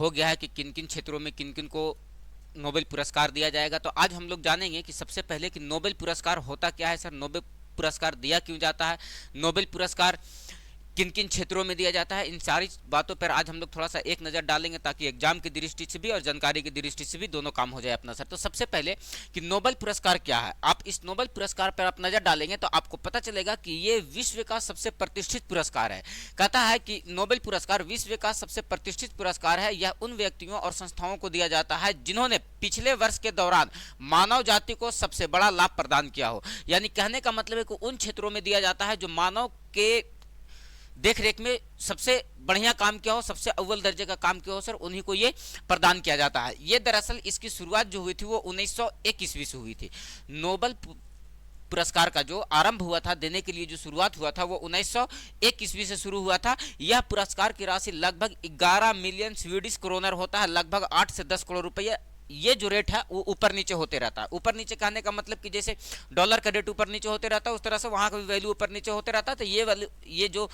हो गया है कि किन किन क्षेत्रों में किन किन को नोबेल पुरस्कार दिया जाएगा। तो आज हम लोग जानेंगे कि सबसे पहले कि नोबेल पुरस्कार होता क्या है सर, नोबेल पुरस्कार दिया क्यों जाता है, नोबेल पुरस्कार किन किन क्षेत्रों में दिया जाता है। इन सारी बातों पर आज हम लोग थोड़ा सा एक नज़र डालेंगे ताकि एग्जाम की दृष्टि से भी और जानकारी की दृष्टि से भी दोनों काम हो जाए अपना सर। तो सबसे पहले कि नोबेल पुरस्कार क्या है, आप इस नोबेल पुरस्कार पर आप नज़र डालेंगे तो आपको पता चलेगा कि ये विश्व का सबसे प्रतिष्ठित पुरस्कार है। कहता है कि नोबेल पुरस्कार विश्व का सबसे प्रतिष्ठित पुरस्कार है। यह उन व्यक्तियों और संस्थाओं को दिया जाता है जिन्होंने पिछले वर्ष के दौरान मानव जाति को सबसे बड़ा लाभ प्रदान किया हो। यानी कहने का मतलब है कि उन क्षेत्रों में दिया जाता है जो मानव के देख रेख में सबसे बढ़िया काम किया हो, सबसे अव्वल दर्जे का काम किया हो सर, उन्हीं को ये प्रदान किया जाता है। ये दरअसल इसकी शुरुआत जो हुई थी वो 1901 ईस्वी से हुई थी। नोबेल पुरस्कार का जो आरंभ हुआ था, देने के लिए जो शुरुआत हुआ था वो 1901 ईस्वी से शुरू हुआ था। यह पुरस्कार की राशि लगभग 11 मिलियन स्वीडिश क्रोनर होता है, लगभग 8 से 10 करोड़ रुपये। ये जो रेट है वो ऊपर नीचे होते रहता है। ऊपर नीचे कहने का मतलब कि जैसे डॉलर का रेट ऊपर नीचे होते रहता है, उस तरह से वहां का भी वैल्यू ऊपर नीचे होते रहता है। तो ये जो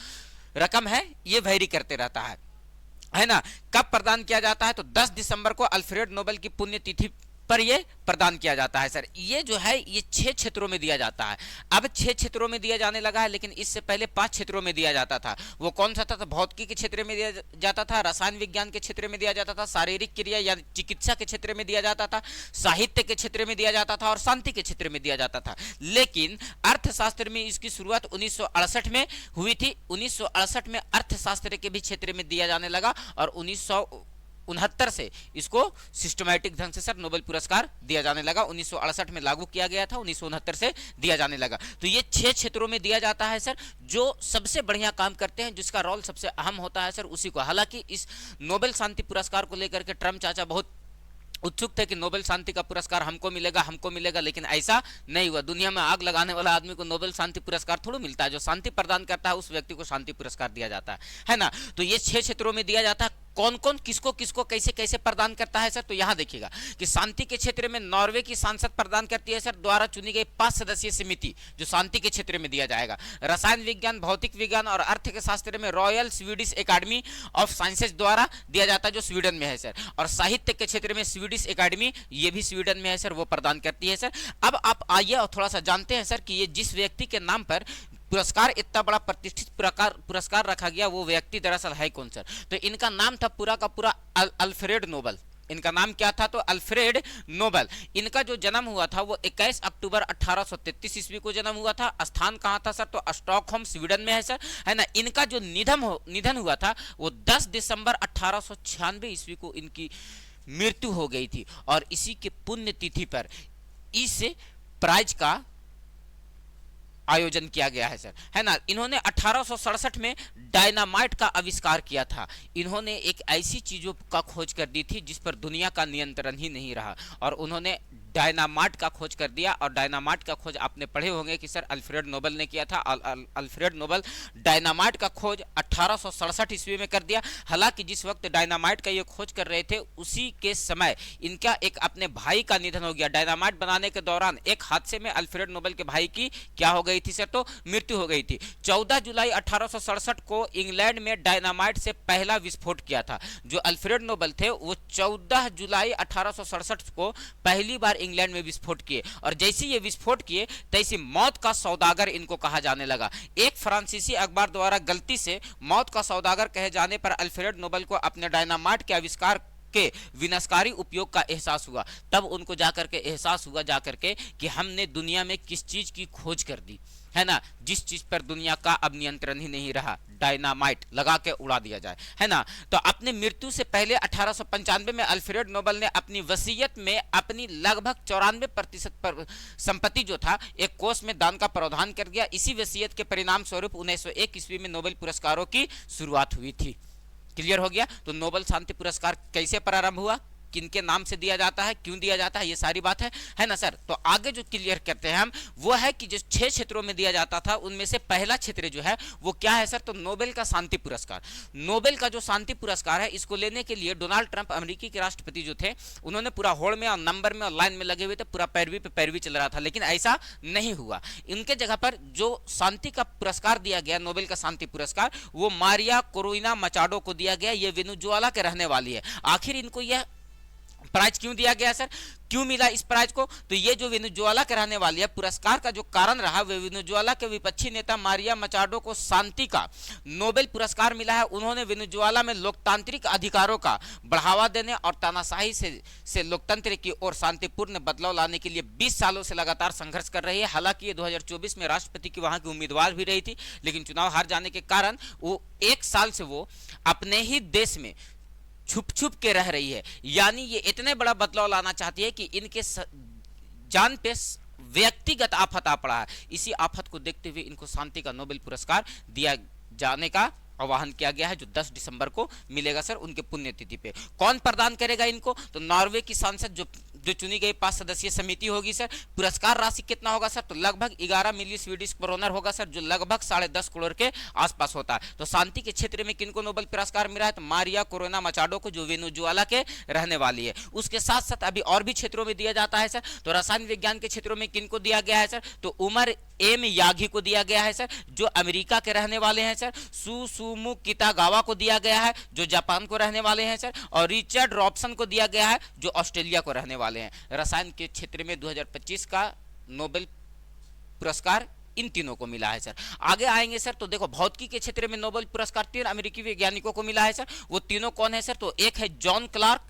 रकम है ये वेरी करते रहता है ना। कब प्रदान किया जाता है तो 10 दिसंबर को अल्फ्रेड नोबेल की पुण्यतिथि पर यह प्रदान किया जाता है सर। ये जो है ये 6 क्षेत्रों में दिया जाता है। अब 6 क्षेत्रों में दिया जाने लगा है, लेकिन इससे पहले 5 क्षेत्रों में दिया जाता था। वो कौन सा था तो भौतिकी के क्षेत्र में दिया जाता था, रसायन विज्ञान के क्षेत्र में दिया जाता था, शारीरिक क्रिया या चिकित्सा के क्षेत्र में दिया जाता था, साहित्य के क्षेत्र में दिया जाता था और शांति के क्षेत्र में दिया जाता था। लेकिन अर्थशास्त्र में इसकी शुरुआत 1968 में हुई थी। 1968 में अर्थशास्त्र के भी क्षेत्र में दिया जाने लगा और 1969 से इसको सिस्टमैटिक ढंग से सर नोबेल पुरस्कार दिया जाने लगा। 1968 में लागू किया गया था, 1969 से दिया जाने लगा। तो ये 6 क्षेत्रों में दिया जाता है सर, जो सबसे बढ़िया काम करते हैं, जिसका रोल सबसे अहम होता है सर, उसी को। हालांकि इस नोबेल शांति पुरस्कार को लेकर के ट्रम्प चाचा बहुत उत्सुक थे कि नोबेल शांति का पुरस्कार हमको मिलेगा, लेकिन ऐसा नहीं हुआ। दुनिया में आग लगाने वाला आदमी को नोबेल शांति पुरस्कार थोड़ा मिलता है, जो शांति प्रदान करता है उस व्यक्ति को शांति पुरस्कार दिया जाता है ना। तो ये 6 क्षेत्रों में दिया जाता है। कौन कौन किसको किसको कैसे कैसे प्रदान करता है सर, तो यहां देखिएगा कि शांति के क्षेत्र में नॉर्वे की सांसद प्रदान करती है सर, द्वारा चुनी गई 5 सदस्यीय समिति, जो शांति के क्षेत्र में दिया जाएगा। रसायन विज्ञान, भौतिक विज्ञान और अर्थ के शास्त्र में royal Swedish academy of sciences द्वारा दिया जाता है, जो स्वीडन में है सर। और साहित्य के क्षेत्र में स्वीडिश एकेडमी, ये भी स्वीडन में है सर, वो प्रदान करती है सर। अब आप आइए और थोड़ा सा जानते हैं सर कि ये जिस व्यक्ति के नाम पर पुरस्कार, इतना बड़ा प्रतिष्ठित पुरस्कार रखा गया, वो व्यक्ति दरअसल है कौन सर। तो इनका नाम था पूरा का पूरा अल्फ्रेड नोबेल। इनका नाम क्या था तो अल्फ्रेड नोबेल। इनका जो जन्म हुआ था वो 21 अक्टूबर 1833 ईस्वी को जन्म हुआ था। स्थान कहाँ था सर तो स्टॉकहोम स्वीडन में है सर, है ना। इनका जो निधन हुआ था वो 10 दिसंबर 1896 ईस्वी को इनकी मृत्यु हो गई थी। और इसी के पुण्यतिथि पर इस प्राइज का आयोजन किया गया है सर, है ना। इन्होंने 1867 में डायनामाइट का आविष्कार किया था। इन्होंने एक ऐसी चीजों का खोज कर दी थी जिस पर दुनिया का नियंत्रण ही नहीं रहा, और उन्होंने डायनामाइट का खोज कर दिया। और डायनामाइट का खोज आपने पढ़े होंगे कि सर अल्फ्रेड नोबेल ने किया था। अल्फ्रेड नोबेल डायनामाइट का खोज 1867 ईस्वी में कर दिया। हालांकि जिस वक्त डायनामाइट का ये खोज कर रहे थे उसी के समय इनका एक अपने भाई का निधन हो गया। डायनामाइट बनाने के दौरान एक हादसे में अल्फ्रेड नोबेल के भाई की क्या हो गई थी सर तो मृत्यु हो गई थी। 14 जुलाई 1867 को इंग्लैंड में डायनामाइट से पहला विस्फोट किया था। जो अल्फ्रेड नोबेल थे वो 14 जुलाई 1867 को पहली बार इंग्लैंड में विस्फोट किए, और जैसे ये विस्फोट किए तैसे मौत का सौदागर इनको कहा जाने लगा। एक फ्रांसीसी अखबार द्वारा गलती से मौत का सौदागर कहे जाने पर अल्फ्रेड नोबेल को अपने डायनामाइट के आविष्कार के विनाशकारी उपयोग का एहसास हुआ। तब उनको जाकर के एहसास हुआ जाकर के कि हमने दुनिया में किस चीज की खोज कर दी, है ना, जिस चीज पर दुनिया का अब नियंत्रण ही नहीं रहा, डायनामाइट लगा के उड़ा दिया जाए, है ना। तो अपनी मृत्यु से पहले 1895 में अल्फ्रेड नोबेल ने अपनी वसीयत में अपनी लगभग 94% संपत्ति जो था एक कोष में दान का प्रावधान कर दिया। इसी वसीयत के परिणाम स्वरूप 1901 ईस्वी में नोबेल पुरस्कारों की शुरुआत हुई थी। क्लियर हो गया। तो नोबेल शांति पुरस्कार कैसे प्रारंभ हुआ, किनके नाम से दिया जाता है, क्यों दिया जाता है, ये सारी बात है ना सर। तो आगे जो क्लियर करते हैं हम वो है कि जो 6 क्षेत्रों में दिया जाता था उनमें से पहला क्षेत्र जो है वो क्या है सर, तो नोबेल का शांति पुरस्कार। नोबेल का जो शांति पुरस्कार है इसको लेने के लिए डोनाल्ड ट्रंप अमेरिकी के राष्ट्रपति जो थे उन्होंने पूरा होड़ में और नंबर में और लाइन में लगे हुए थे, पूरा पैरवी पे पैरवी चल रहा था, लेकिन ऐसा नहीं हुआ। इनके जगह पर जो शांति का पुरस्कार दिया गया, नोबेल का शांति पुरस्कार, वो मारिया कोरोइना मचाडो को दिया गया। ये वेनेजुएला के रहने वाली है। आखिर इनको यह प्राइज क्यों दिया गया सर, क्यों मिला इस प्राइज को, तो ये जो वेनेजुएला के रहने वाली है, पुरस्कार का जो कारण रहा वे वेनेजुएला के विपक्षी नेता मारिया मचाडो को शांति का नोबेल पुरस्कार मिला है। उन्होंने वेनेजुएला में लोकतांत्रिक अधिकारों का बढ़ावा देने और तानाशाही से लोकतंत्र की ओर शांतिपूर्ण बदलाव लाने के लिए 20 सालों से लगातार संघर्ष कर रही है। हालांकि ये 2024 में राष्ट्रपति की वहां की उम्मीदवार भी रही थी, लेकिन चुनाव हार जाने के कारण वो 1 साल से वो अपने ही देश में छुप छुप के रह रही है। यानी ये इतने बड़ा बदलाव लाना चाहती है कि इनके जान पे व्यक्तिगत आफत आ पड़ा है। इसी आफत को देखते हुए इनको शांति का नोबेल पुरस्कार दिया जाने का आह्वान किया गया है, जो 10 दिसंबर को मिलेगा सर उनके पुण्यतिथि पे। कौन प्रदान करेगा इनको, तो नॉर्वे की सांसद जो चुनी गई 5 सदस्यीय समिति होगी सर। पुरस्कार राशि कितना होगा सर, तो लगभग 11 मिलियन स्वीडिश क्रोनर होगा सर, जो लगभग 10.5 करोड़ के आसपास होता है। तो शांति के क्षेत्र में किनको नोबेल पुरस्कार मिला है, तो मारिया कोरोना मचाडो को, जो वेनेजुएला के रहने वाली है। उसके साथ साथ अभी और भी क्षेत्रों में दिया जाता है सर। तो रसायन विज्ञान के क्षेत्रों में किनको दिया गया है सर, तो उमर एम यागी को दिया गया है सर, जो अमेरिका के रहने वाले हैं सर। सुसुमु कितागावा को दिया गया है, जो जापान को रहने वाले हैं सर। और रिचर्ड रॉबसन को दिया गया है, जो ऑस्ट्रेलिया को रहने वाले हैं। रसायन के क्षेत्र में 2025 का नोबेल पुरस्कार इन तीनों को मिला है सर। आगे आएंगे सर, तो देखो भौतिकी के क्षेत्र में नोबेल पुरस्कार 3 अमेरिकी वैज्ञानिकों को मिला है सर। वो तीनों कौन है सर, तो एक है जॉन क्लार्क,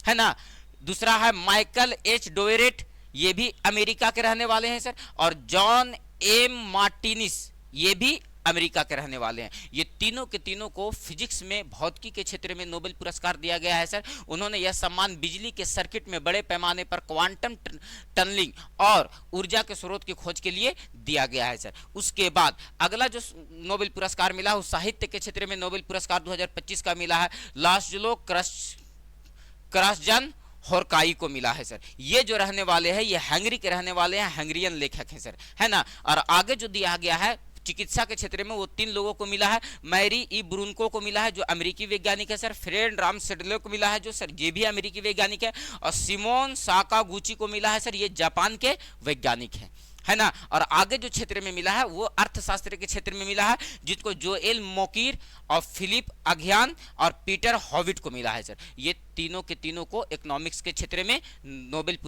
है ना, दूसरा है माइकल एच डोवेरेट, ये भी अमेरिका के रहने वाले हैं सर। और जॉन एम मार्टिनिस, ये भी अमेरिका के रहने वाले हैं। ये तीनों के तीनों को फिजिक्स में, भौतिकी के क्षेत्र में नोबेल पुरस्कार दिया गया है सर। उन्होंने यह सम्मान बिजली के सर्किट में बड़े पैमाने पर क्वांटम टनलिंग और ऊर्जा के स्रोत की खोज के लिए दिया गया है सर। उसके बाद अगला जो नोबेल पुरस्कार मिला वो साहित्य के क्षेत्र में नोबेल पुरस्कार 2025 का मिला है, लास्लो क्रस्जन होरकाई को मिला है सर। ये जो रहने वाले हैं ये हंगरी के रहने वाले हैं, हंगरियन लेखक हैं सर, है ना। और आगे जो दिया गया है चिकित्सा के क्षेत्र में वो 3 लोगों को मिला है। मैरी ई ब्रूनको को मिला है, जो अमेरिकी वैज्ञानिक है सर। फ्रेड राम सेडले को मिला है, जो सर ये भी अमेरिकी वैज्ञानिक है। और सिमोन साकागुची को मिला है सर, ये जापान के वैज्ञानिक हैं, है ना। और आगे जो क्षेत्र में मिला है वो अर्थशास्त्र के क्षेत्र में मिला है, जिसको जोएल मोकीर और फिलिप अग्यान और पीटर हॉविट को मिला है सर। ये तीनों के तीनों को इकोनॉमिक्स के क्षेत्र में नोबेल